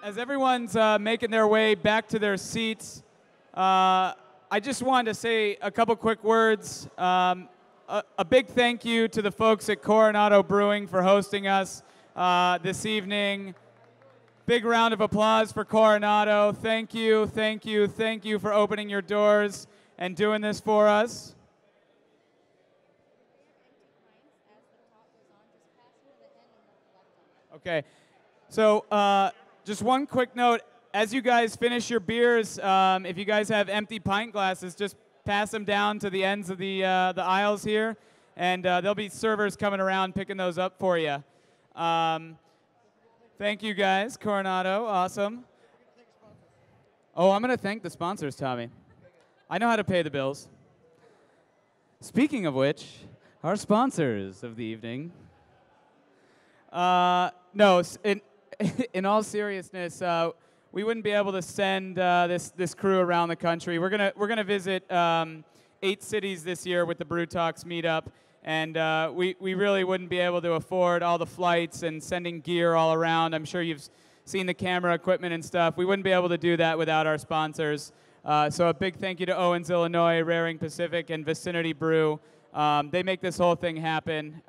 As everyone's making their way back to their seats, I just wanted to say a couple quick words. A big thank you to the folks at Coronado Brewing for hosting us this evening. Big round of applause for Coronado. Thank you, thank you, thank you for opening your doors and doing this for us. Okay, so just one quick note. As you guys finish your beers, if you guys have empty pint glasses, just pass them down to the ends of the aisles here, and there'll be servers coming around picking those up for you. Thank you guys, Coronado, awesome. Oh, I'm gonna thank the sponsors, Tommy. I know how to pay the bills. Speaking of which, our sponsors of the evening. No, in all seriousness, we wouldn't be able to send this crew around the country. We're gonna visit 8 cities this year with the Brew Talks meetup, and we really wouldn't be able to afford all the flights and sending gear all around. I'm sure you've seen the camera equipment and stuff. We wouldn't be able to do that without our sponsors. So a big thank you to Owens, Illinois, Raring Pacific, and Vicinity Brew. They make this whole thing happen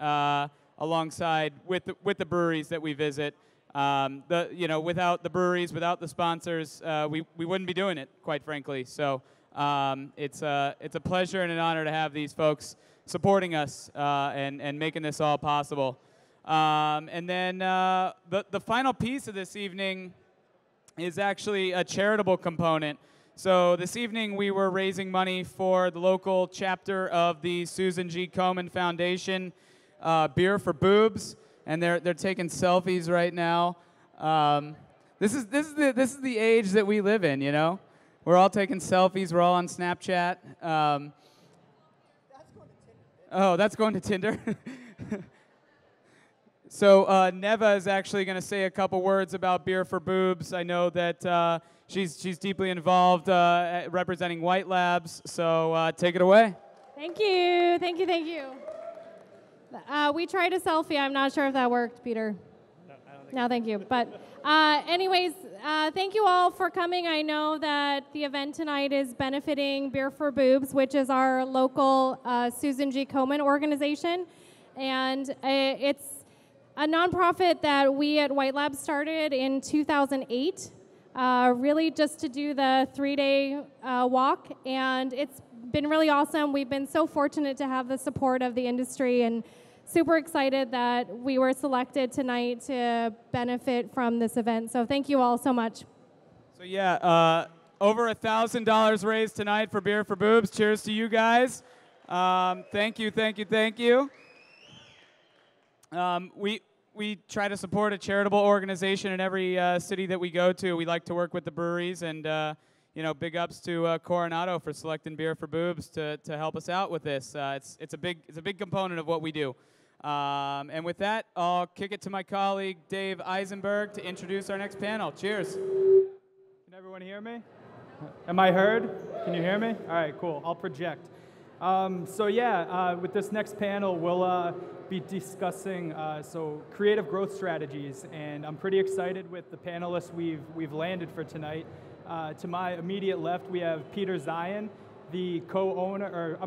alongside with the breweries that we visit. Without the breweries, without the sponsors, we wouldn't be doing it, quite frankly. So it's a pleasure and an honor to have these folks supporting us and making this all possible. And then the final piece of this evening is actually a charitable component. So this evening we were raising money for the local chapter of the Susan G. Komen Foundation, Beer for Boobs. And they're taking selfies right now. This is the age that we live in, you know. We're all taking selfies. We're all on Snapchat. That's going to Tinder. So Neva is actually going to say a couple words about Beer for Boobs. I know that she's deeply involved representing White Labs. So take it away. Thank you, thank you, thank you. We tried a selfie. I'm not sure if that worked, Peter. No, I don't think no, thank you. But anyways, thank you all for coming. I know that the event tonight is benefiting Beer for Boobs, which is our local Susan G. Komen organization. And it's a nonprofit that we at White Labs started in 2008, really just to do the 3-day walk. And it's been really awesome. We've been so fortunate to have the support of the industry, and super excited that we were selected tonight to benefit from this event. So thank you all so much. So yeah, over $1,000 raised tonight for Beer for Boobs. Cheers to you guys. Thank you, thank you, thank you. We try to support a charitable organization in every city that we go to. We like to work with the breweries, and big ups to Coronado for selecting Beer for Boobs to help us out with this. It's a big component of what we do. And with that, I'll kick it to my colleague Dave Eisenberg to introduce our next panel. Cheers. Can everyone hear me? Am I heard? Can you hear me? All right, cool. I'll project. With this next panel, we'll be discussing creative growth strategies, and I'm pretty excited with the panelists we've landed for tonight. To my immediate left, we have Peter Zion, the owner of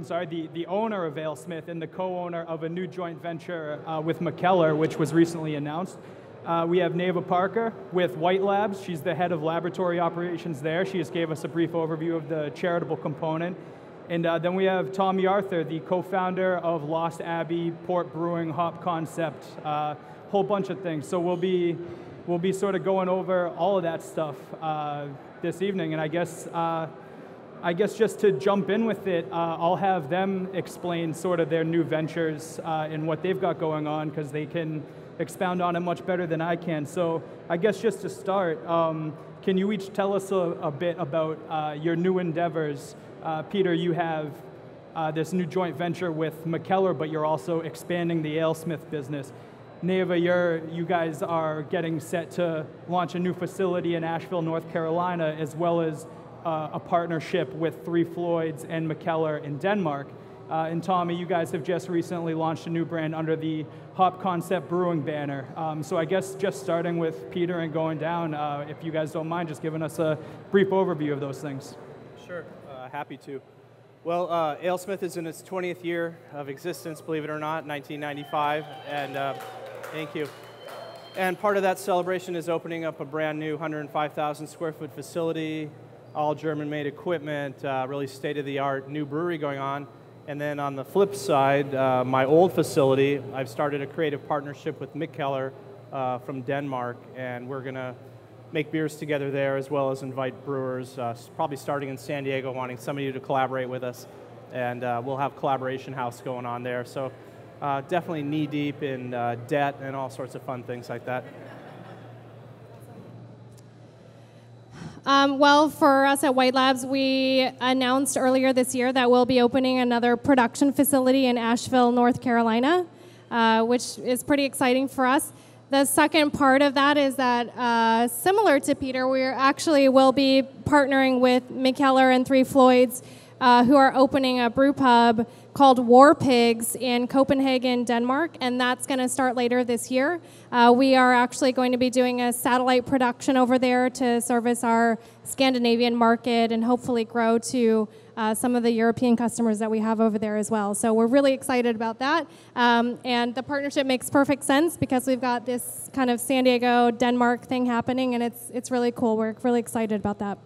AleSmith and the co-owner of a new joint venture with McKellar, which was recently announced. We have Neva Parker with White Labs. She's the head of laboratory operations there. She just gave us a brief overview of the charitable component. And then we have Tommy Arthur, the co-founder of Lost Abbey, Port Brewing, Hop Concept, whole bunch of things. So we'll be sort of going over all of that stuff this evening. And I guess just to jump in with it, I'll have them explain sort of their new ventures and what they've got going on, because they can expound on it much better than I can. So I guess just to start, can you each tell us a bit about your new endeavors? Peter, you have this new joint venture with McKellar, but you're also expanding the AleSmith business. Neva, you guys are getting set to launch a new facility in Asheville, North Carolina, as well as a partnership with Three Floyds and McKellar in Denmark. And Tommy, you guys have just recently launched a new brand under the Hop Concept Brewing banner. So I guess just starting with Peter and going down, if you guys don't mind, just giving us a brief overview of those things. Sure, happy to. Well, AleSmith is in its 20th year of existence, believe it or not, 1995, and thank you. And part of that celebration is opening up a brand new 105,000 square foot facility, all German-made equipment, really state-of-the-art new brewery going on. And then on the flip side, my old facility, I've started a creative partnership with Mikkeller from Denmark, and we're going to make beers together there, as well as invite brewers, probably starting in San Diego, wanting some of you to collaborate with us. And we'll have Collaboration House going on there. So definitely knee-deep in debt and all sorts of fun things like that. Well, for us at White Labs, we announced earlier this year that we'll be opening another production facility in Asheville, North Carolina, which is pretty exciting for us. The second part of that is that, similar to Peter, we actually will be partnering with Mikkeller and Three Floyds, who are opening a brew pub called War Pigs in Copenhagen, Denmark, and that's going to start later this year. We are actually going to be doing a satellite production over there to service our Scandinavian market and hopefully grow to some of the European customers that we have over there as well. So we're really excited about that. And the partnership makes perfect sense because we've got this kind of San Diego, Denmark thing happening, and it's really cool. We're really excited about that.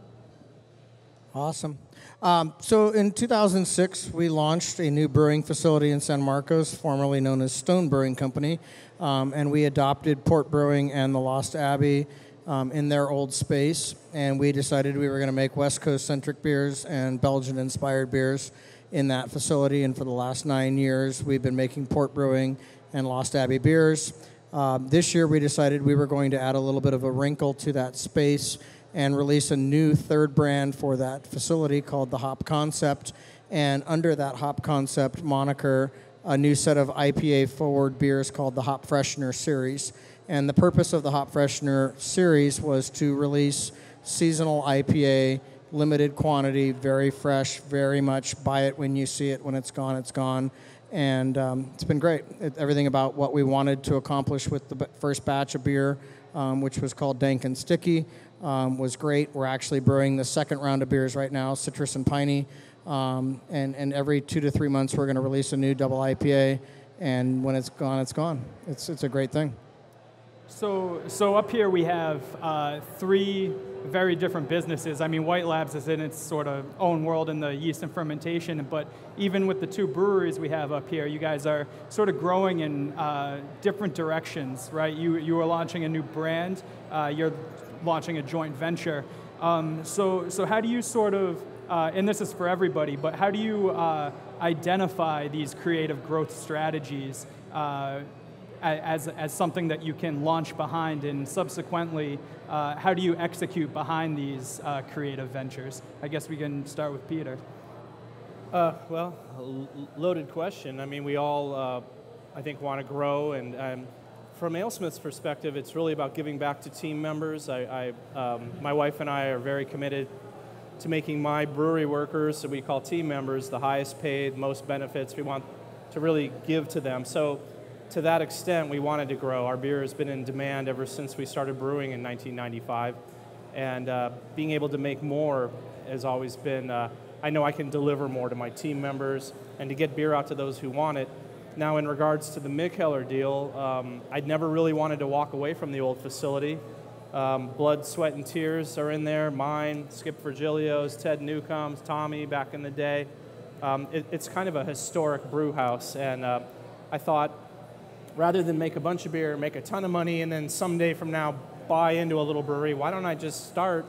Awesome. So in 2006, we launched a new brewing facility in San Marcos, formerly known as Stone Brewing Company, and we adopted Port Brewing and the Lost Abbey in their old space, and we decided we were going to make West Coast-centric beers and Belgian-inspired beers in that facility, and for the last 9 years, we've been making Port Brewing and Lost Abbey beers. This year, we decided we were going to add a little bit of a wrinkle to that space and release a new third brand for that facility called the Hop Concept, and under that Hop Concept moniker, a new set of IPA-forward beers called the Hop Freshness series. And the purpose of the Hop Freshener series was to release seasonal IPA, limited quantity, very fresh, very much buy it when you see it. When it's gone, it's gone. And it's been great. Everything about what we wanted to accomplish with the first batch of beer, which was called Dank and Sticky, was great. We're actually brewing the second round of beers right now, Citrus and Piney. And every 2 to 3 months, we're going to release a new double IPA. And when it's gone, it's gone. It's a great thing. So up here we have 3 very different businesses. I mean, White Labs is in its sort of own world in the yeast and fermentation, but even with the 2 breweries we have up here, you guys are sort of growing in different directions, right? You are launching a new brand, you're launching a joint venture. So how do you sort of, and this is for everybody, but how do you identify these creative growth strategies as something that you can launch behind, and subsequently, how do you execute behind these creative ventures? I guess we can start with Peter. Well, loaded question. I mean, we all, I think, want to grow, and from AleSmith's perspective, it's really about giving back to team members. My wife and I are very committed to making my brewery workers, that we call team members, the highest paid, most benefits. We want to really give to them. So to that extent, we wanted to grow. Our beer has been in demand ever since we started brewing in 1995. And being able to make more has always been, I know I can deliver more to my team members and to get beer out to those who want it. Now, in regards to the Mikkeller deal, I'd never really wanted to walk away from the old facility. Blood, sweat, and tears are in there. Mine, Skip Virgilio's, Ted Newcomb's, Tommy back in the day. It's kind of a historic brew house, and I thought, rather than make a bunch of beer, make a ton of money, and then someday from now buy into a little brewery, why don't I just start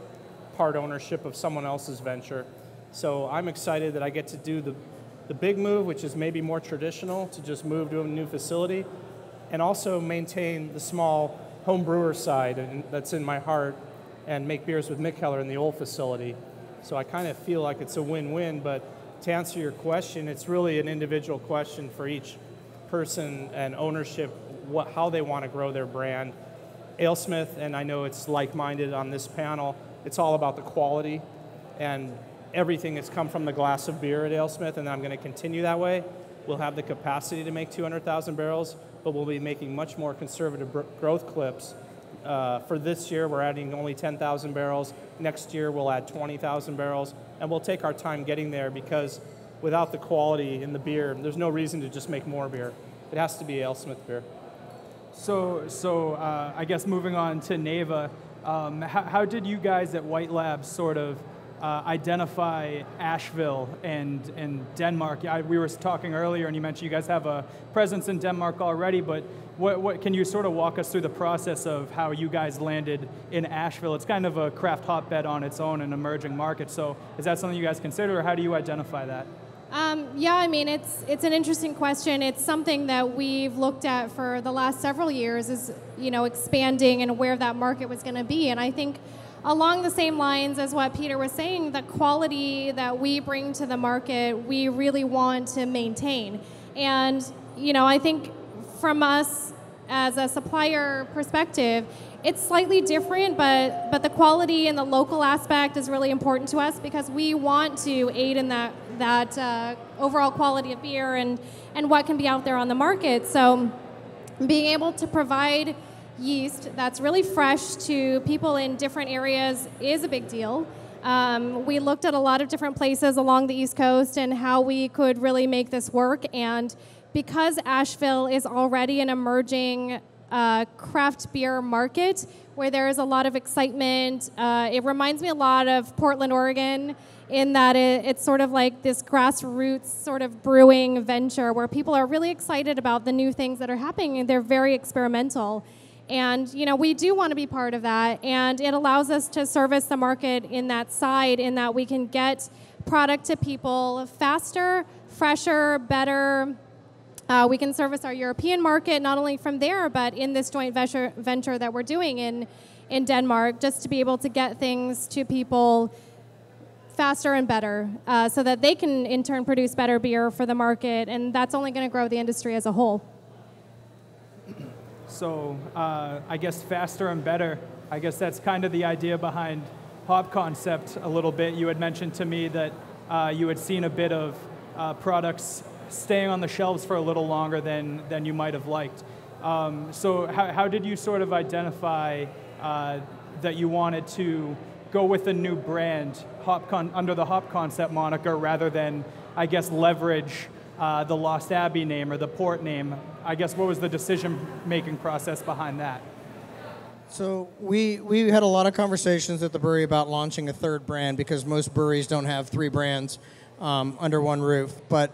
part ownership of someone else's venture? So I'm excited that I get to do the big move, which is maybe more traditional, to just move to a new facility, and also maintain the small home brewer side that's in my heart, and make beers with Mikkeller in the old facility. So I kind of feel like it's a win-win, but to answer your question, it's really an individual question for each person and ownership, how they want to grow their brand. AleSmith, and I know it's like-minded on this panel, it's all about the quality, and everything that's come from the glass of beer at AleSmith, and I'm going to continue that way. We'll have the capacity to make 200,000 barrels, but we'll be making much more conservative growth clips. For this year, we're adding only 10,000 barrels. Next year, we'll add 20,000 barrels, and we'll take our time getting there because without the quality in the beer, there's no reason to just make more beer. It has to be AleSmith beer. So I guess moving on to Neva, how did you guys at White Labs sort of identify Asheville and Denmark? We were talking earlier, and you mentioned you guys have a presence in Denmark already, but what can you sort of walk us through the process of how you guys landed in Asheville? It's kind of a craft hotbed on its own, an emerging market. So is that something you guys consider, or how do you identify that? Yeah, I mean, it's an interesting question. It's something that we've looked at for the last several years, is, you know, expanding and where that market was going to be. And I think along the same lines as what Peter was saying, the quality that we bring to the market, we really want to maintain. And, you know, I think from us as a supplier perspective, it's slightly different, but the quality and the local aspect is really important to us because we want to aid in that overall quality of beer and what can be out there on the market. So being able to provide yeast that's really fresh to people in different areas is a big deal. We looked at a lot of different places along the East Coast and how we could really make this work. And because Asheville is already an emerging craft beer market where there is a lot of excitement, it reminds me a lot of Portland, Oregon, in that it's sort of like this grassroots sort of brewing venture where people are really excited about the new things that are happening, and they're very experimental. And, you know, we do want to be part of that, and it allows us to service the market in that side, in that we can get product to people faster, fresher, better. We can service our European market not only from there, but in this joint venture that we're doing in Denmark, just to be able to get things to people faster and better, so that they can in turn produce better beer for the market, and that's only going to grow the industry as a whole. So I guess faster and better, I guess that's kind of the idea behind Hop Concept a little bit. You had mentioned to me that you had seen a bit of products staying on the shelves for a little longer than you might have liked. So how did you sort of identify that you wanted to go with a new brand under the Hop Concept moniker rather than, I guess, leverage the Lost Abbey name or the port name? I guess what was the decision-making process behind that? So we had a lot of conversations at the brewery about launching a third brand because most breweries don't have 3 brands under one roof. But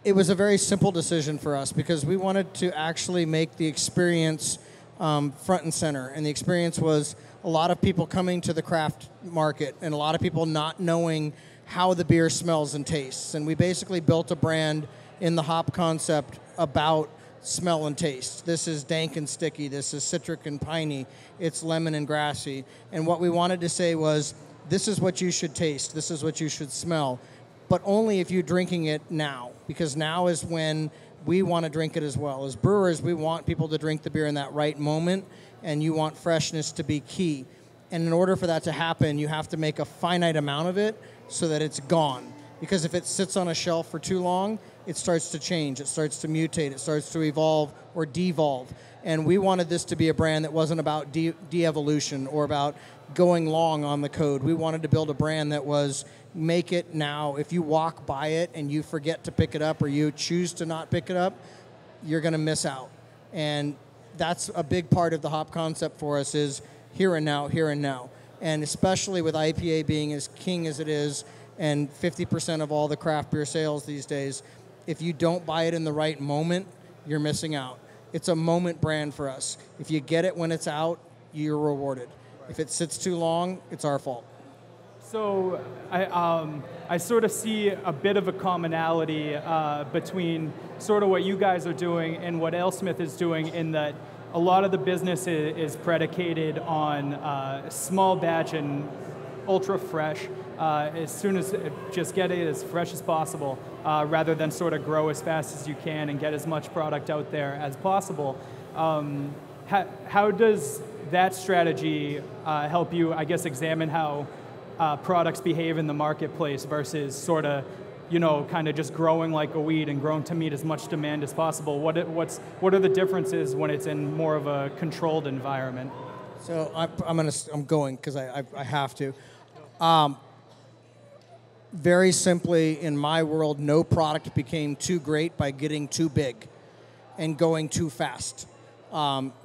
it was a very simple decision for us because we wanted to actually make the experience front and center. And the experience was a lot of people coming to the craft market and a lot of people not knowing how the beer smells and tastes. And we basically built a brand in the Hop Concept about smell and taste. This is dank and sticky. This is citric and piney. It's lemon and grassy. And what we wanted to say was, this is what you should taste. This is what you should smell. But only if you're drinking it now, because now is when we want to drink it as well. As brewers, we want people to drink the beer in that right moment, and you want freshness to be key. And in order for that to happen, you have to make a finite amount of it so that it's gone. Because if it sits on a shelf for too long, it starts to change, it starts to mutate, it starts to evolve or devolve. And we wanted this to be a brand that wasn't about de-evolution or about going long on the code. We wanted to build a brand that was make it now. If you walk by it and you forget to pick it up or you choose to not pick it up, you're going to miss out. And that's a big part of the Hop Concept for us, is here and now, here and now. And especially with IPA being as king as it is, and 50% of all the craft beer sales these days, if you don't buy it in the right moment, you're missing out. It's a moment brand for us. If you get it when it's out, you're rewarded. If it sits too long, it's our fault. So I sort of see a bit of a commonality between sort of what you guys are doing and what AleSmith is doing, in that a lot of the business is predicated on small batch and ultra fresh. As soon as just get it as fresh as possible, rather than sort of grow as fast as you can and get as much product out there as possible. How does that strategy help you, I guess, examine how products behave in the marketplace versus sort of, kind of just growing like a weed and growing to meet as much demand as possible? What are the differences when it's in more of a controlled environment? So I'm going because I have to. Very simply, in my world, no product became too great by getting too big and going too fast.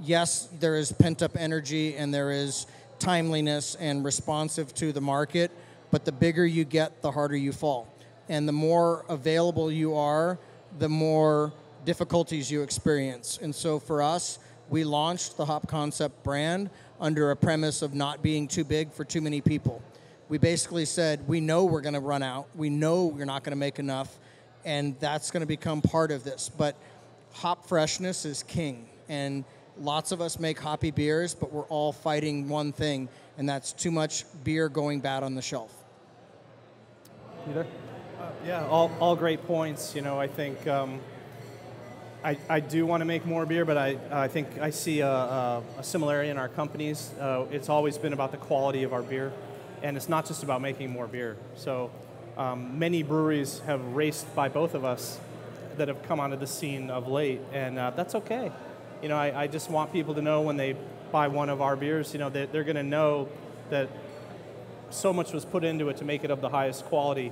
Yes, there is pent-up energy and there is timeliness and responsive to the market, but the bigger you get, the harder you fall. And the more available you are, the more difficulties you experience. And so for us, we launched the Hop Concept brand under a premise of not being too big for too many people. We basically said, we know we're going to run out. We know we're not going to make enough, and that's going to become part of this. But hop freshness is king, and lots of us make hoppy beers, but we're all fighting one thing, and that's too much beer going bad on the shelf. Either? Yeah, all great points. I think I do want to make more beer, but I think I see a similarity in our companies. It's always been about the quality of our beer, and it's not just about making more beer. So many breweries have raced by both of us that have come onto the scene of late, and that's okay. I just want people to know when they buy one of our beers, that they're going to know that so much was put into it to make it of the highest quality.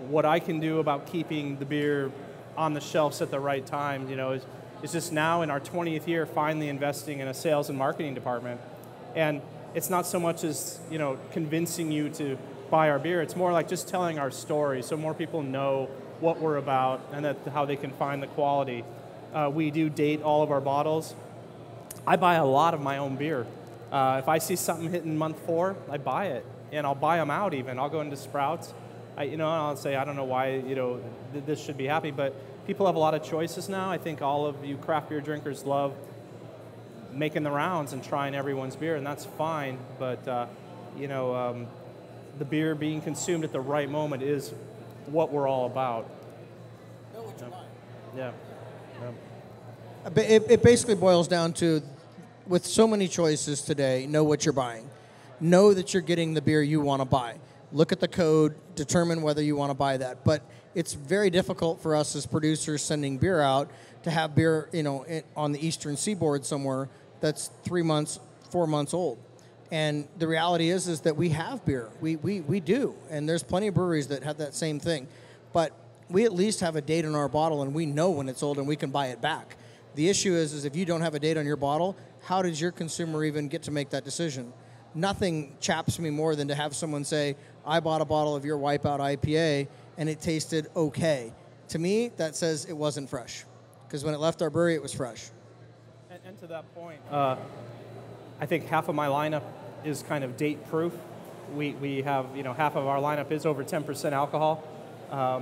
What I can do about keeping the beer on the shelves at the right time, is just now in our 20th year finally investing in a sales and marketing department. And it's not so much as, convincing you to buy our beer. It's more like just telling our story so more people know what we're about and how they can find the quality. We do date all of our bottles. I buy a lot of my own beer. If I see something hitting month 4, I buy it, and I'll buy them out even. I'll go into Sprouts. I'll say, I don't know why, this should be happy, but people have a lot of choices now. I think all of you craft beer drinkers love making the rounds and trying everyone's beer, and that's fine, but, the beer being consumed at the right moment is what we're all about. Know what you're buying. Yeah. It basically boils down to, with so many choices today, know what you're buying. Know that you're getting the beer you want to buy. Look at the code, determine whether you want to buy that. But it's very difficult for us as producers sending beer out to have beer, on the eastern seaboard somewhere that's 3 months, 4 months old. And the reality is that we have beer. We do. And there's plenty of breweries that have that same thing. But we at least have a date on our bottle, and we know when it's old, and we can buy it back. The issue is if you don't have a date on your bottle, how does your consumer even get to make that decision? Nothing chaps me more than to have someone say, I bought a bottle of your Wipeout IPA, and it tasted okay. To me, that says it wasn't fresh. Because when it left our brewery, it was fresh. And to that point, I think half of my lineup is kind of date proof. We have, half of our lineup is over 10% alcohol.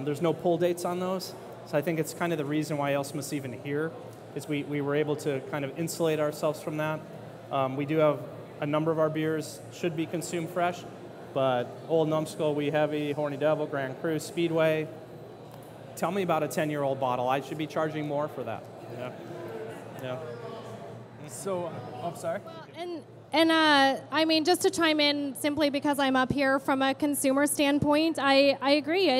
There's no pull dates on those. So I think it's kind of the reason why AleSmith's even here, is we were able to kind of insulate ourselves from that. We do have a number of our beers should be consumed fresh, but Old Numbskull, Wee Heavy, Horny Devil, Grand Cru, Speedway. Tell me about a 10-year-old bottle. I should be charging more for that. Yeah. So, I'm sorry? I mean, just to chime in simply because I'm up here from a consumer standpoint, I agree.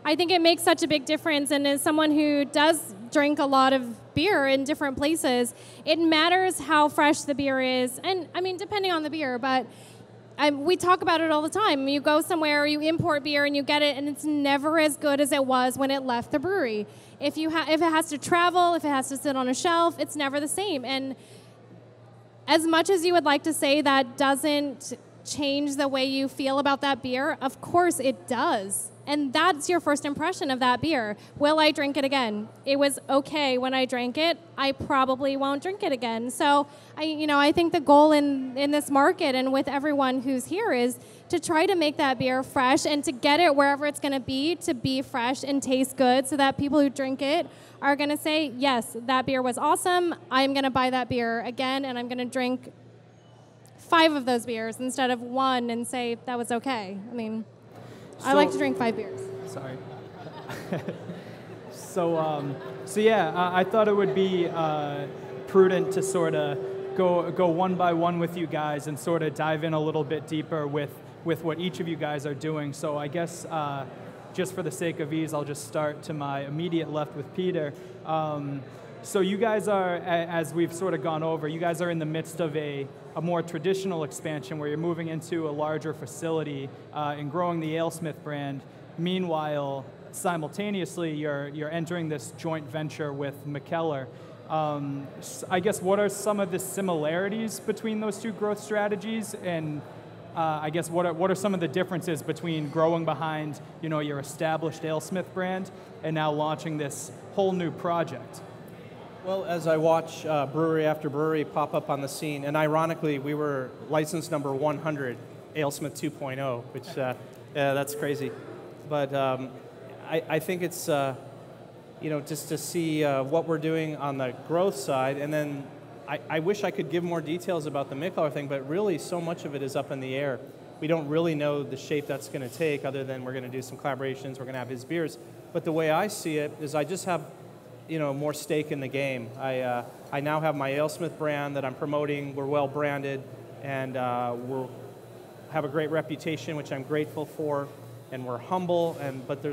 I think it makes such a big difference. And as someone who does drink a lot of beer in different places, it matters how fresh the beer is. And I mean, depending on the beer, but we talk about it all the time. You go somewhere, you import beer, and you get it, and it's never as good as it was when it left the brewery. If it has to travel, if it has to sit on a shelf, it's never the same. And as much as you would like to say that doesn't change the way you feel about that beer, of course it does. And that's your first impression of that beer. Will I drink it again? It was okay when I drank it. I probably won't drink it again. So I think the goal in this market and with everyone who's here is to try to make that beer fresh and to get it wherever it's going to be fresh and taste good so that people who drink it are going to say, yes, that beer was awesome. I'm going to buy that beer again, and I'm going to drink 5 of those beers instead of 1 and say that was okay. I mean, I like to drink 5 beers. Sorry. So I thought it would be prudent to sort of go one by one with you guys and sort of dive in a little bit deeper with with what each of you guys are doing. So I guess just for the sake of ease, I'll just start to my immediate left with Peter. So you guys are, as we've sort of gone over, you guys are in the midst of a more traditional expansion where you're moving into a larger facility and growing the AleSmith brand. Meanwhile, simultaneously, you're entering this joint venture with McKellar. I guess what are some of the similarities between those two growth strategies, and I guess what are some of the differences between growing behind your established AleSmith brand and now launching this whole new project? Well, as I watch brewery after brewery pop up on the scene, and ironically, we were license number 100, AleSmith 2.0, which, that's crazy. But I think it's, just to see what we're doing on the growth side, and then I wish I could give more details about the McKellar thing, but really so much of it is up in the air. We don't really know the shape that's going to take, other than we're going to do some collaborations, we're going to have his beers. But the way I see it is I just have more stake in the game. I now have my AleSmith brand that I'm promoting. We're well branded, and we have a great reputation, which I'm grateful for, and we're humble. But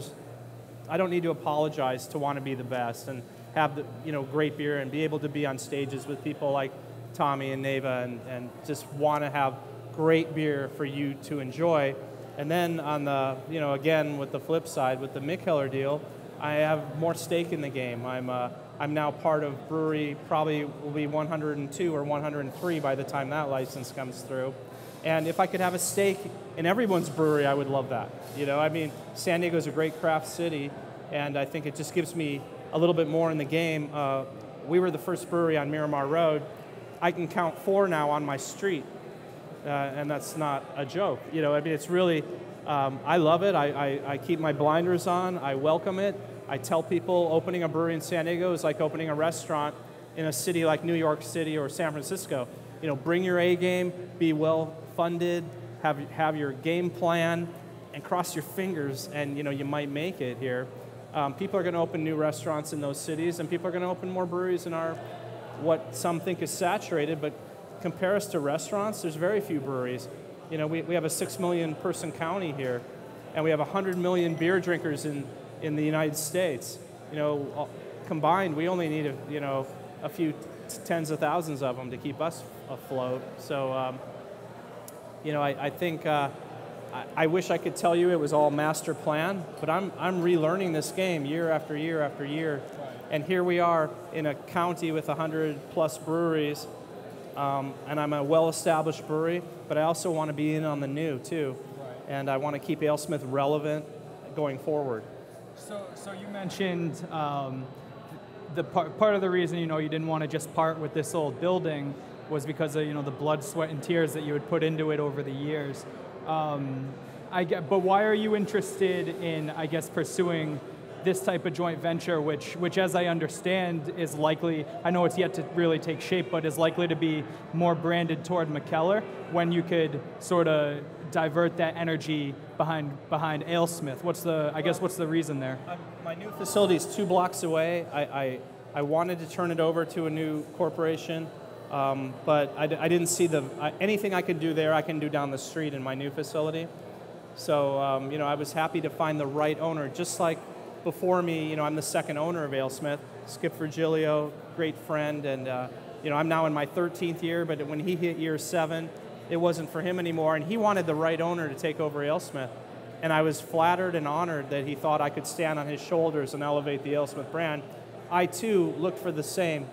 I don't need to apologize to want to be the best and have the great beer and be able to be on stages with people like Tommy and Neva and just want to have great beer for you to enjoy. And then on the again with the flip side with the McKellar deal, I have more stake in the game. I'm now part of brewery, probably will be 102 or 103 by the time that license comes through. And if I could have a stake in everyone's brewery, I would love that. San Diego's a great craft city, and I think it just gives me a little bit more in the game. We were the first brewery on Miramar Road. I can count 4 now on my street, and that's not a joke. It's really, I love it. I keep my blinders on. I welcome it. I tell people opening a brewery in San Diego is like opening a restaurant in a city like New York City or San Francisco. Bring your A game, be well funded, have your game plan, and cross your fingers, and you might make it here. People are going to open new restaurants in those cities, and people are going to open more breweries in what some think is saturated, but compare us to restaurants, there's very few breweries. We have a 6 million person county here, and we have 100 million beer drinkers in the United States. Combined, we only need a few tens of thousands of them to keep us afloat. So, I think I wish I could tell you it was all master plan, but I'm relearning this game year after year after year, and here we are in a county with 100+ breweries. And I'm a well-established brewery, but I also want to be in on the new too, and I want to keep AleSmith relevant going forward. So you mentioned the part of the reason you didn't want to just part with this old building was because of the blood, sweat, and tears that you had put into it over the years. But why are you interested in, I guess, pursuing this type of joint venture, which as I understand is likely, I know it's yet to really take shape, but is likely to be more branded toward McKellar, when you could sort of divert that energy behind AleSmith? What's the reason there? My new facility is 2 blocks away. I wanted to turn it over to a new corporation, but I didn't see anything I could do there I can do down the street in my new facility. So I was happy to find the right owner, just like before me, I'm the second owner of AleSmith, Skip Virgilio, great friend, and I'm now in my 13th year, but when he hit year 7, it wasn't for him anymore, and he wanted the right owner to take over AleSmith. And I was flattered and honored that he thought I could stand on his shoulders and elevate the AleSmith brand. I, too, looked for the same.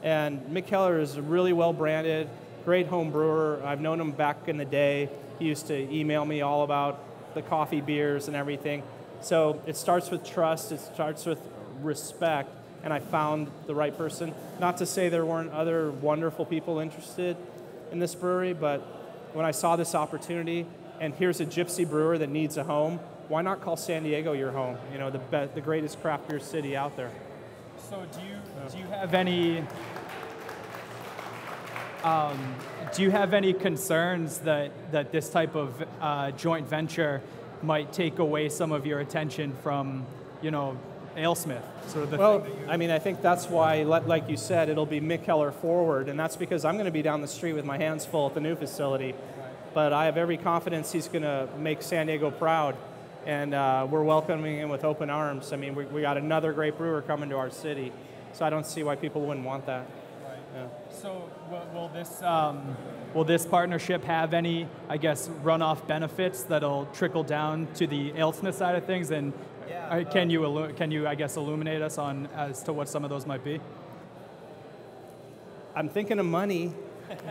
And McKellar is really well branded, great home brewer. I've known him back in the day. He used to email me all about the coffee beers and everything. So it starts with trust, it starts with respect, and I found the right person. Not to say there weren't other wonderful people interested in this brewery, but when I saw this opportunity, and here's a gypsy brewer that needs a home, why not call San Diego your home? The greatest craft beer city out there. So do you have any concerns that this type of joint venture might take away some of your attention from, AleSmith? I think that's why, like you said, it'll be McKellar forward, and that's because I'm going to be down the street with my hands full at the new facility. but I have every confidence he's going to make San Diego proud, and we're welcoming him with open arms. I mean, we got another great brewer coming to our city, so I don't see why people wouldn't want that. Right. Yeah. So will this partnership have any, I guess, runoff benefits that'll trickle down to the AleSmith side of things? And can you, I guess, illuminate us on as to what some of those might be? I'm thinking of money,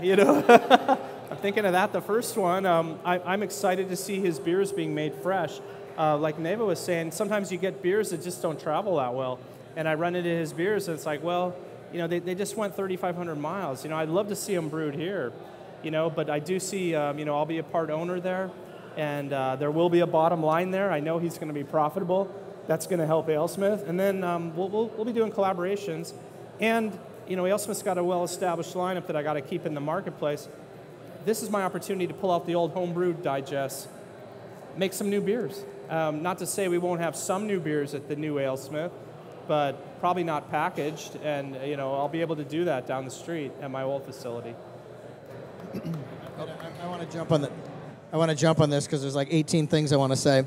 you know. I'm thinking of that, the first one. I'm excited to see his beers being made fresh. Like Neva was saying, sometimes you get beers that just don't travel that well. And I run into his beers and it's like, well, you know, they just went 3,500 miles. You know, I'd love to see them brewed here, you know, but I do see, you know, I'll be a part owner there, and there will be a bottom line there. I know he's going to be profitable. That's going to help AleSmith. And then we'll be doing collaborations. And, you know, AleSmith's got a well-established lineup that I got to keep in the marketplace. This is my opportunity to pull out the old homebrew digest, make some new beers. Not to say we won't have some new beers at the new AleSmith, but probably not packaged, and you know, I'll be able to do that down the street at my old facility. I want to jump on that. I want to jump on this because there's like 18 things I want to say.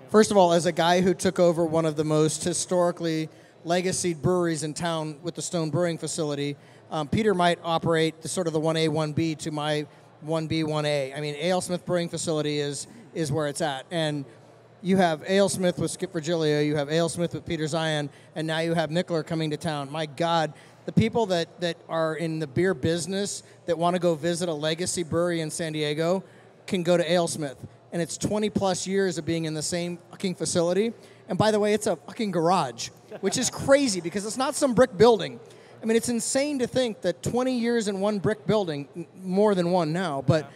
First of all, as a guy who took over one of the most historically legacy breweries in town with the Stone Brewing facility, Peter might operate the sort of the 1A, 1B to my 1B, 1A. I mean, AleSmith Brewing Facility is where it's at. And you have AleSmith with Skip Virgilio, you have AleSmith with Peter Zion, and now you have Mickler coming to town. My God, the people that are in the beer business that want to go visit a legacy brewery in San Diego can go to AleSmith. And it's 20 plus years of being in the same fucking facility. And by the way, it's a fucking garage, which is crazy because it's not some brick building. I mean, it's insane to think that 20 years in one brick building, more than one now, but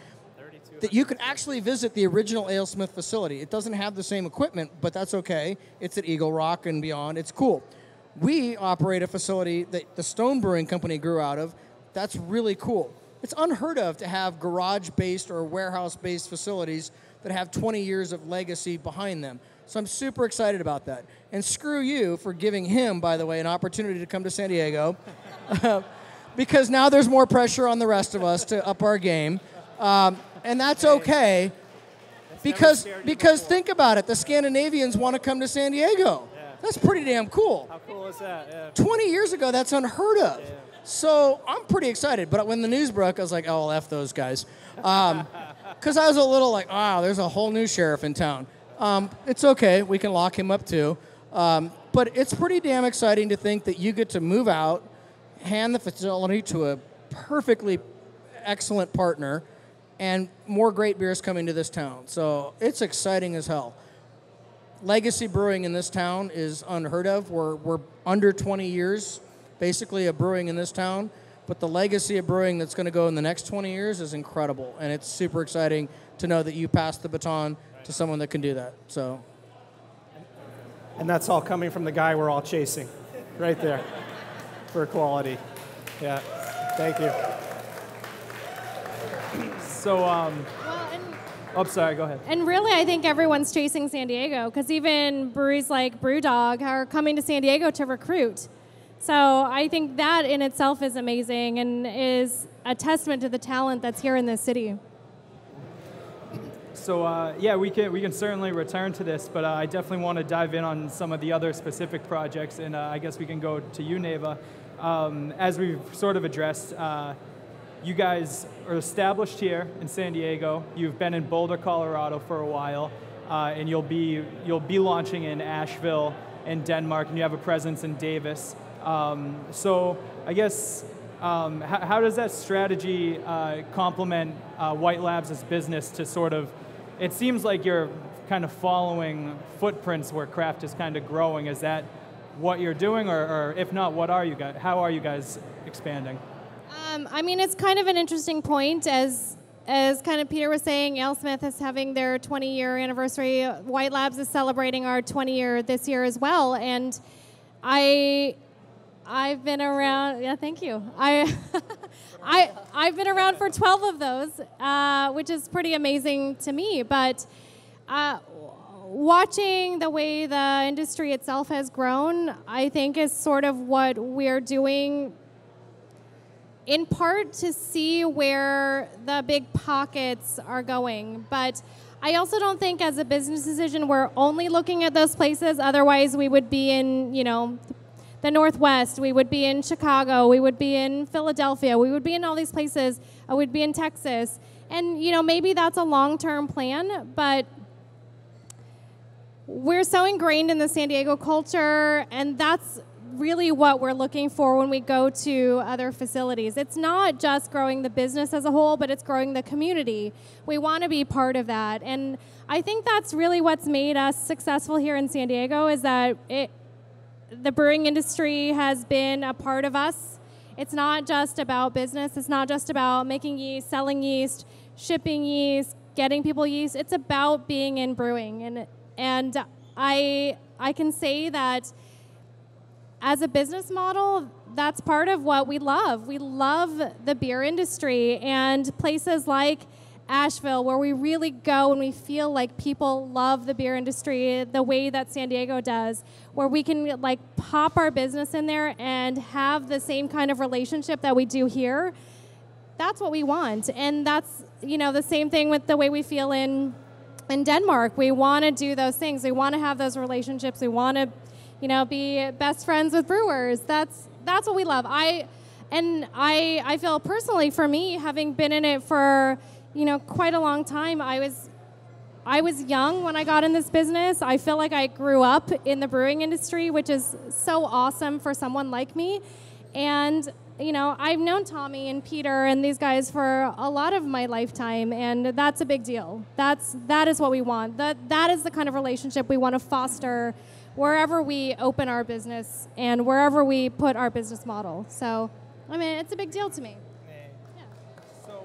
that you could actually visit the original AleSmith facility. It doesn't have the same equipment, but that's okay. It's at Eagle Rock and beyond. It's cool. We operate a facility that the Stone Brewing Company grew out of. That's really cool. It's unheard of to have garage-based or warehouse-based facilities that have 20 years of legacy behind them. So I'm super excited about that. And screw you for giving him, by the way, an opportunity to come to San Diego, because now there's more pressure on the rest of us to up our game. And that's okay, because think about it. The Scandinavians want to come to San Diego. Yeah. That's pretty damn cool. How cool is that? Yeah. 20 years ago, that's unheard of. Yeah. So I'm pretty excited. But when the news broke, I was like, oh, well, F those guys. Because I was a little like, wow, there's a whole new sheriff in town. It's okay. We can lock him up too. But it's pretty damn exciting to think that you get to move out, hand the facility to a perfectly excellent partner, and more great beers coming to this town. So it's exciting as hell. Legacy brewing in this town is unheard of. We're under 20 years, basically, of brewing in this town. But the legacy of brewing that's going to go in the next 20 years is incredible. And it's super exciting to know that you passed the baton to someone that can do that. So, and that's all coming from the guy we're all chasing, right there, for quality. Yeah, thank you. So, sorry, go ahead. And really, I think everyone's chasing San Diego, because even breweries like Brewdog are coming to San Diego to recruit. So I think that in itself is amazing and is a testament to the talent that's here in this city. So yeah, we can certainly return to this, but I definitely want to dive in on some of the other specific projects, and I guess we can go to you, Neva. As we've sort of addressed, you guys are established here in San Diego. You've been in Boulder, Colorado for a while, and you'll be launching in Asheville and Denmark, and you have a presence in Davis. So I guess how does that strategy complement White Labs' business to sort of? It seems like you're kind of following footprints where craft is kind of growing. Is that what you're doing, or if not, what are you guys? How are you guys expanding? I mean, it's kind of an interesting point. As kind of Peter was saying, AleSmith is having their 20-year anniversary. White Labs is celebrating our 20-year this year as well. And I've been around. Yeah, thank you. I've been around for 12 of those, which is pretty amazing to me. But watching the way the industry itself has grown, I think is sort of what we're doing in part to see where the big pockets are going. But I also don't think as a business decision we're only looking at those places. Otherwise, we would be in, the Northwest. We would be in Chicago. We would be in Philadelphia. We would be in all these places. We'd be in Texas. And, maybe that's a long-term plan, but we're so ingrained in the San Diego culture, and that's really what we're looking for when we go to other facilities. It's not just growing the business as a whole, but it's growing the community. We want to be part of that. And I think that's really what's made us successful here in San Diego, is that the brewing industry has been a part of us. It's not just about business. It's not just about making yeast, selling yeast, shipping yeast, getting people yeast. It's about being in brewing. And I can say that as a business model, that's part of what we love. We love the beer industry, and places like Asheville, where we really go and we feel like people love the beer industry the way that San Diego does, where we can pop our business in there and have the same kind of relationship that we do here. That's what we want. And that's, the same thing with the way we feel in Denmark. We want to do those things. We want to have those relationships. We want to be best friends with brewers. That's what we love. I feel personally, for me, having been in it for quite a long time, I was young when I got in this business. I feel like I grew up in the brewing industry, which is so awesome for someone like me. And I've known Tommy and Peter and these guys for a lot of my lifetime, and that's a big deal. That is what we want. That is the kind of relationship we want to foster wherever we open our business and wherever we put our business model. So, it's a big deal to me. Yeah. So,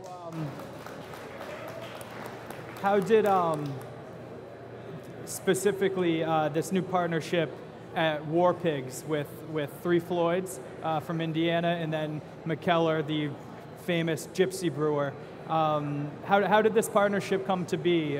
how did specifically this new partnership at War Pigs with Three Floyds from Indiana, and then McKellar, the famous gypsy brewer, how did this partnership come to be?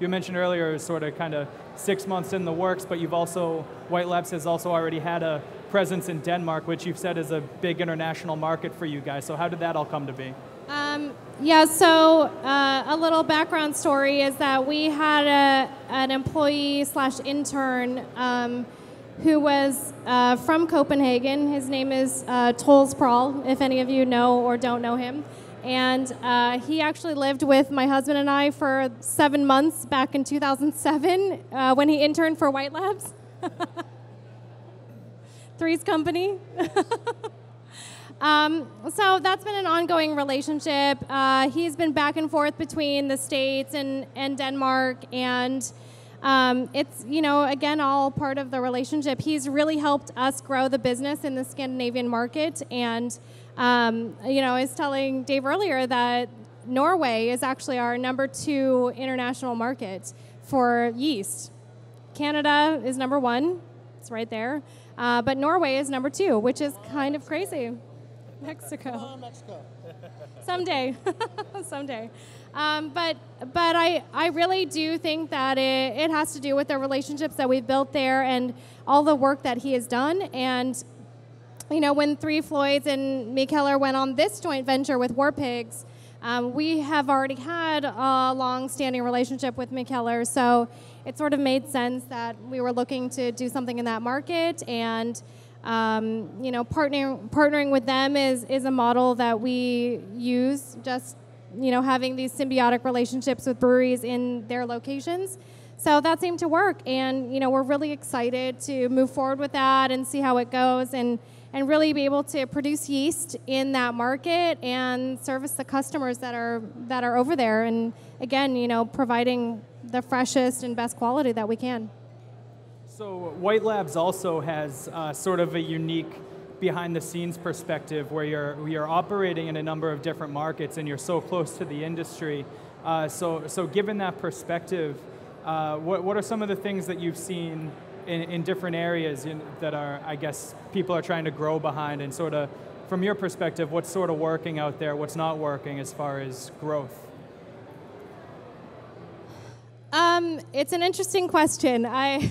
You mentioned earlier, sort of kind of 6 months in the works, but White Labs has also already had a presence in Denmark, which you've said is a big international market for you guys. So how did that all come to be? So a little background story is that we had an employee/intern who was from Copenhagen. His name is Tols Prahl, if any of you know or don't know him. And he actually lived with my husband and I for 7 months back in 2007 when he interned for White Labs. Three's company. So that's been an ongoing relationship. He's been back and forth between the States and Denmark, and it's, again, all part of the relationship. He's really helped us grow the business in the Scandinavian market, and I was telling Dave earlier that Norway is actually our number 2 international market for yeast. Canada is number 1. It's right there. But Norway is number 2, which is kind of crazy. Mexico. Mexico. Someday. Someday. But I really do think that it has to do with the relationships that we've built there and all the work that he has done. And when Three Floyds and McKellar went on this joint venture with War Pigs, we have already had a long-standing relationship with McKellar, so it sort of made sense that we were looking to do something in that market, and partnering with them is a model that we use, just having these symbiotic relationships with breweries in their locations. So that seemed to work, and we're really excited to move forward with that and see how it goes, and really be able to produce yeast in that market and service the customers that are over there, and again, providing the freshest and best quality that we can. So White Labs also has sort of a unique behind-the-scenes perspective where you're operating in a number of different markets and you're so close to the industry. So given that perspective, what are some of the things that you've seen in different areas that are, I guess, people are trying to grow behind, and sort of, from your perspective, what's sort of working out there, what's not working as far as growth? It's an interesting question. I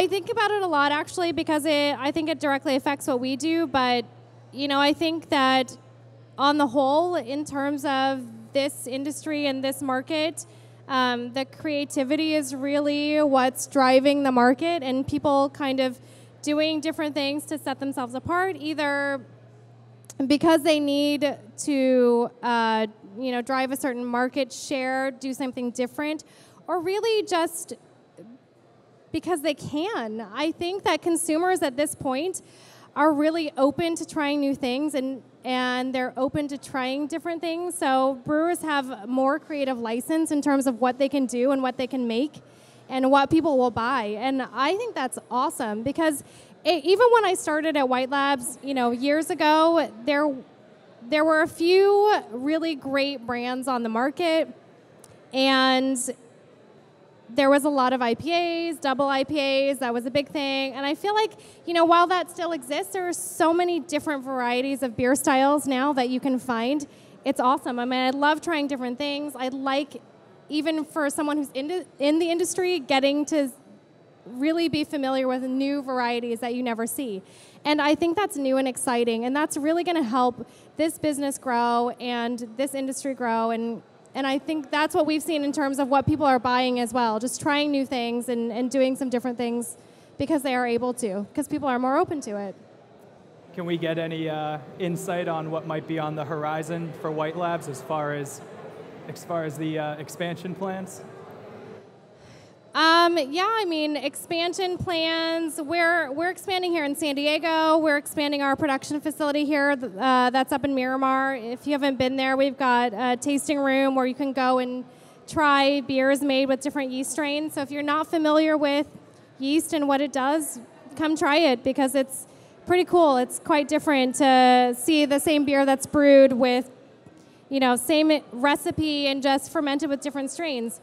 think about it a lot, actually, because I think it directly affects what we do, but I think that on the whole, in terms of this industry and this market, the creativity is really what's driving the market, and people kind of doing different things to set themselves apart, either because they need to drive a certain market share, do something different, or really just because they can. I think that consumers at this point are really open to trying new things, and they're open to trying different things. So brewers have more creative license in terms of what they can do and what they can make and what people will buy. And I think that's awesome, because even when I started at White Labs, years ago, there were a few really great brands on the market, and there was a lot of IPAs, double IPAs, that was a big thing. And I feel like, while that still exists, there are so many different varieties of beer styles now that you can find. It's awesome. I mean, I love trying different things. I like, even for someone who's in the industry, getting to really be familiar with new varieties that you never see. And I think that's new and exciting, and that's really going to help this business grow and this industry grow. And I think that's what we've seen in terms of what people are buying as well, just trying new things and doing some different things because they are able to, because people are more open to it. Can we get any insight on what might be on the horizon for White Labs as far as the expansion plans? Expansion plans. We're expanding here in San Diego. We're expanding our production facility here. That's up in Miramar. If you haven't been there, we've got a tasting room where you can go and try beers made with different yeast strains. So if you're not familiar with yeast and what it does, come try it, because it's pretty cool. It's quite different to see the same beer that's brewed with, same recipe and just fermented with different strains.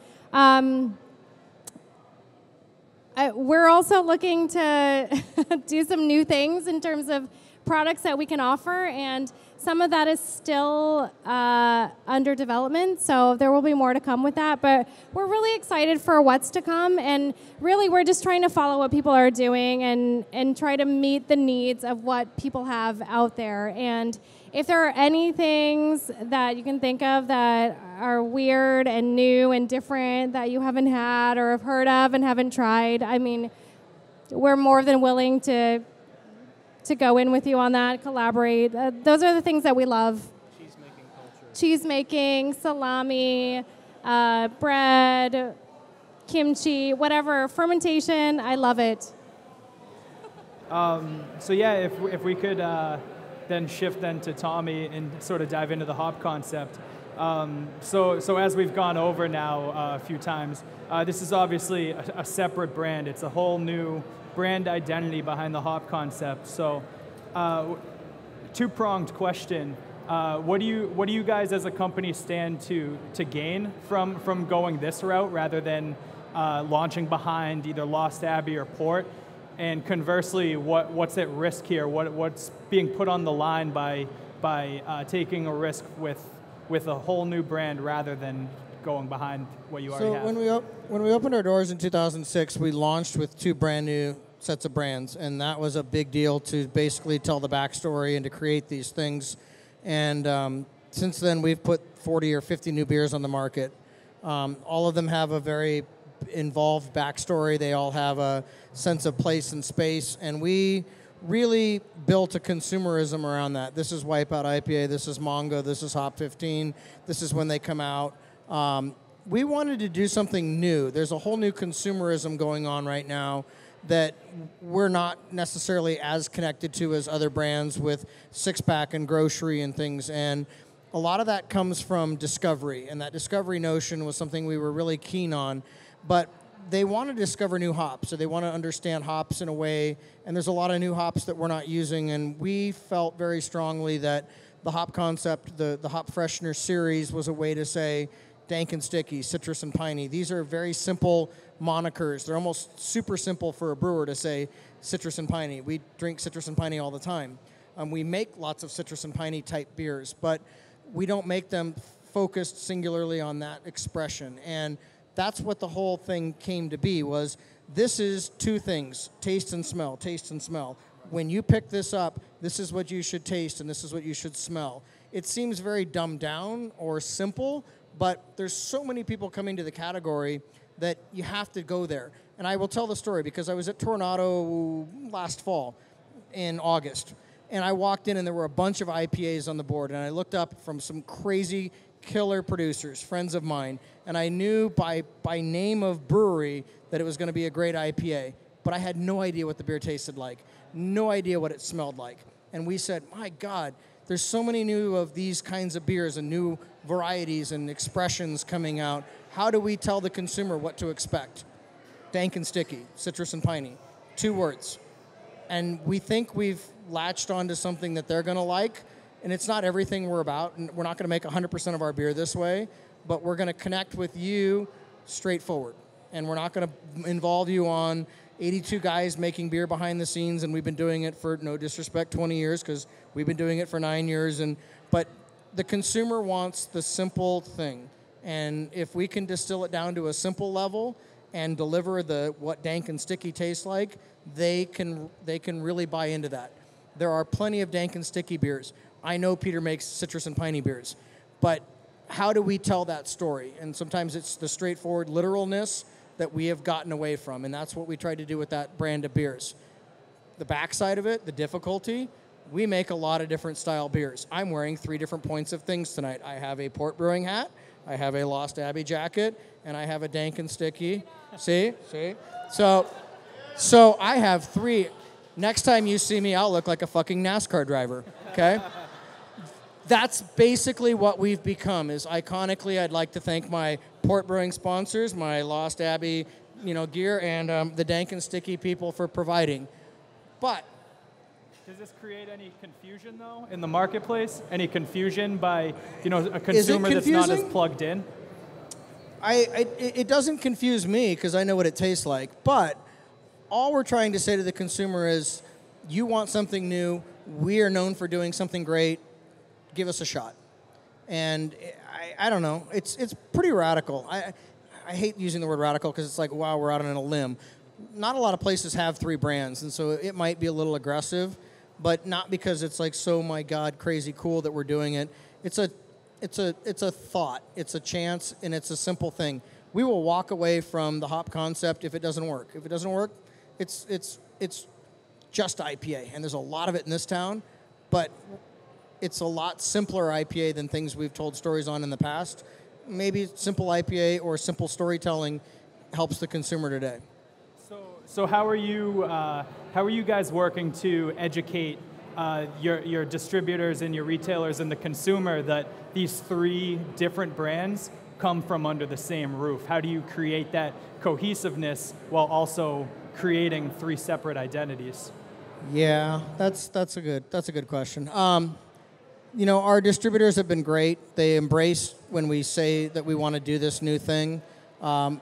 We're also looking to do some new things in terms of products that we can offer, and some of that is still under development, so there will be more to come with that. But we're really excited for what's to come, and really we're just trying to follow what people are doing and try to meet the needs of what people have out there. And if there are any things that you can think of that are weird and new and different that you haven't had or have heard of and haven't tried, I mean, we're more than willing to go in with you on that, collaborate. Those are the things that we love. Cheese-making culture. Cheese-making, salami, bread, kimchi, whatever. Fermentation, I love it. If we could then shift to Tommy and sort of dive into the hop concept. So as we've gone over now a few times, this is obviously a separate brand. It's a whole new brand identity behind the hop concept. So, two-pronged question: what do you guys as a company stand to gain from going this route rather than launching behind either Lost Abbey or Port? And conversely, what's at risk here? What's being put on the line by taking a risk with a whole new brand rather than going behind what you already have? So when we opened our doors in 2006, we launched with two brand new sets of brands, and that was a big deal to basically tell the backstory and to create these things. And since then, we've put 40 or 50 new beers on the market. All of them have a very involved backstory. They all have a sense of place and space, and we really built a consumerism around that. This is Wipeout IPA, this is Mongo, this is Hop 15, this is when they come out. We wanted to do something new. There's a whole new consumerism going on right now that we're not necessarily as connected to as other brands with six-pack and grocery and things, and a lot of that comes from discovery, and that discovery notion was something we were really keen on. But they want to discover new hops, so they want to understand hops in a way, and there's a lot of new hops that we're not using, and we felt very strongly that the hop concept, the Hop Freshness series, was a way to say dank and sticky, citrus and piney. These are very simple monikers. They're almost super simple for a brewer to say citrus and piney. We drink citrus and piney all the time. We make lots of citrus and piney type beers, but we don't make them focused singularly on that expression. And that's what the whole thing came to be, was this is two things, taste and smell, taste and smell. when you pick this up, this is what you should taste and this is what you should smell. It seems very dumbed down or simple, but there's so many people coming to the category that you have to go there. And I will tell the story because I was at Tornado last fall in August, and I walked in and there were a bunch of IPAs on the board, and I looked up from some crazy killer producers, friends of mine, and I knew by name of brewery that it was going to be a great IPA, but I had no idea what the beer tasted like, no idea what it smelled like. And we said, my God, there's so many new of these kinds of beers and new varieties and expressions coming out. How do we tell the consumer what to expect? Dank and sticky, citrus and piney, 2 words. And we think we've latched onto something that they're going to like, and it's not everything we're about, and we're not going to make 100% of our beer this way, but we're going to connect with you straightforward. And we're not going to involve you on 82 guys making beer behind the scenes, and we've been doing it for, no disrespect, 20 years, because we've been doing it for 9 years. But the consumer wants the simple thing. And if we can distill it down to a simple level and deliver what dank and sticky tastes like, they can really buy into that. There are plenty of dank and sticky beers. I know Peter makes citrus and piney beers, but how do we tell that story? And sometimes it's the straightforward literalness that we have gotten away from, and that's what we tried to do with that brand of beers. The backside of it, the difficulty, we make a lot of different style beers. I'm wearing 3 different points of things tonight. I have a port brewing hat, I have a Lost Abbey jacket, and I have a dank and sticky. See? So I have 3. Next time you see me, I'll look like a fucking NASCAR driver, okay? That's basically what we've become. Is iconically, I'd like to thank my port brewing sponsors, my Lost Abbey, gear, and the dank and sticky people for providing. But does this create any confusion though in the marketplace? Any confusion by a consumer that's not as plugged in? It doesn't confuse me because I know what it tastes like. But all we're trying to say to the consumer is, you want something new. We are known for doing something great. Give us a shot. And I don't know. It's pretty radical. I hate using the word radical because it's like, wow, we're out on a limb. Not a lot of places have 3 brands, and so it might be a little aggressive, but not because it's like, so my God, crazy cool that we're doing it. It's a thought. It's a chance, and it's a simple thing. We will walk away from the hop concept if it doesn't work. If it doesn't work, it's just IPA, and there's a lot of it in this town, but it's a lot simpler IPA than things we've told stories on in the past. Maybe simple IPA or simple storytelling helps the consumer today. So how are you guys working to educate your distributors and your retailers and the consumer that these 3 different brands come from under the same roof? How do you create that cohesiveness while also creating 3 separate identities? Yeah, that's a good question. Our distributors have been great. They embrace when we say that we want to do this new thing.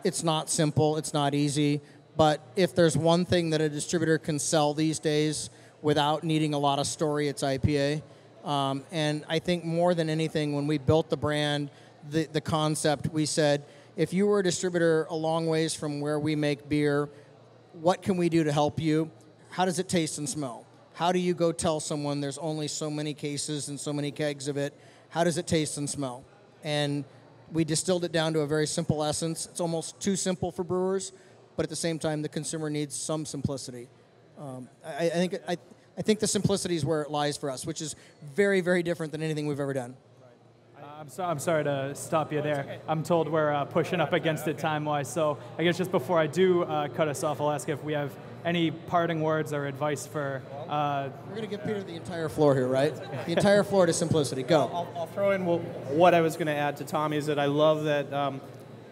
It's not simple. It's not easy. But if there's one thing that a distributor can sell these days without needing a lot of story, it's IPA. And I think more than anything, when we built the brand, the concept, we said, if you were a distributor a long ways from where we make beer, what can we do to help you? How does it taste and smell? How do you go tell someone there's only so many cases and so many kegs of it? How does it taste and smell? And we distilled it down to a very simple essence. It's almost too simple for brewers, but at the same time, the consumer needs some simplicity. I think the simplicity is where it lies for us, which is very, very different than anything we've ever done. I'm sorry to stop you there. Okay. I'm told we're pushing up against it time-wise, so I guess just before I do cut us off, I'll ask if we have any parting words or advice for... We're going to give Peter the entire floor here, right? The entire floor to simplicity. Go. I'll throw in what I was going to add to Tommy is that I love that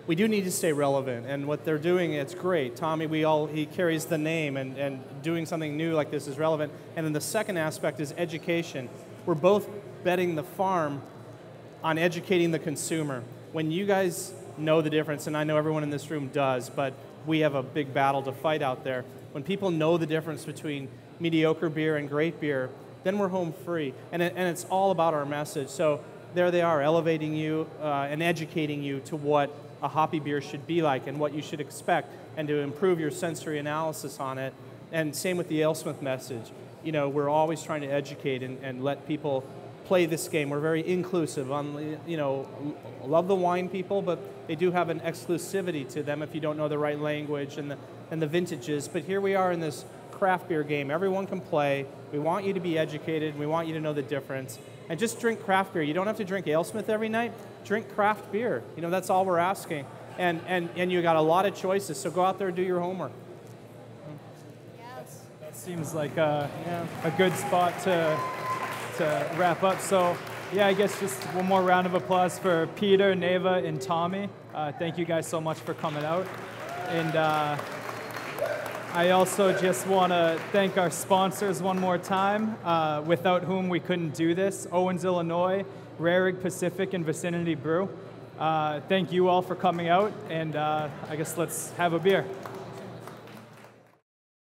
we do need to stay relevant, and what they're doing, it's great. Tommy, he carries the name, and doing something new like this is relevant. And then the second aspect is education. We're both betting the farm on educating the consumer. When you guys know the difference, and I know everyone in this room does, but we have a big battle to fight out there. When people know the difference between mediocre beer and great beer, then we're home free. And it's all about our message. So there they are, elevating you and educating you to what a hoppy beer should be like and what you should expect, and to improve your sensory analysis on it. And same with the AleSmith message. we're always trying to educate and let people play this game. We're very inclusive. Love the wine people, but they do have an exclusivity to them if you don't know the right language and the vintages. But here we are in this craft beer game. Everyone can play. We want you to be educated. We want you to know the difference. And just drink craft beer. You don't have to drink AleSmith every night. Drink craft beer. That's all we're asking. And you got a lot of choices, so go out there and do your homework. That seems like a good spot to wrap up. So, yeah, I guess just one more round of applause for Peter, Neva, and Tommy. Thank you guys so much for coming out. And I also just want to thank our sponsors one more time, without whom we couldn't do this. Owens, Illinois, Rarig Pacific, and Vicinity Brew. Thank you all for coming out, and I guess let's have a beer.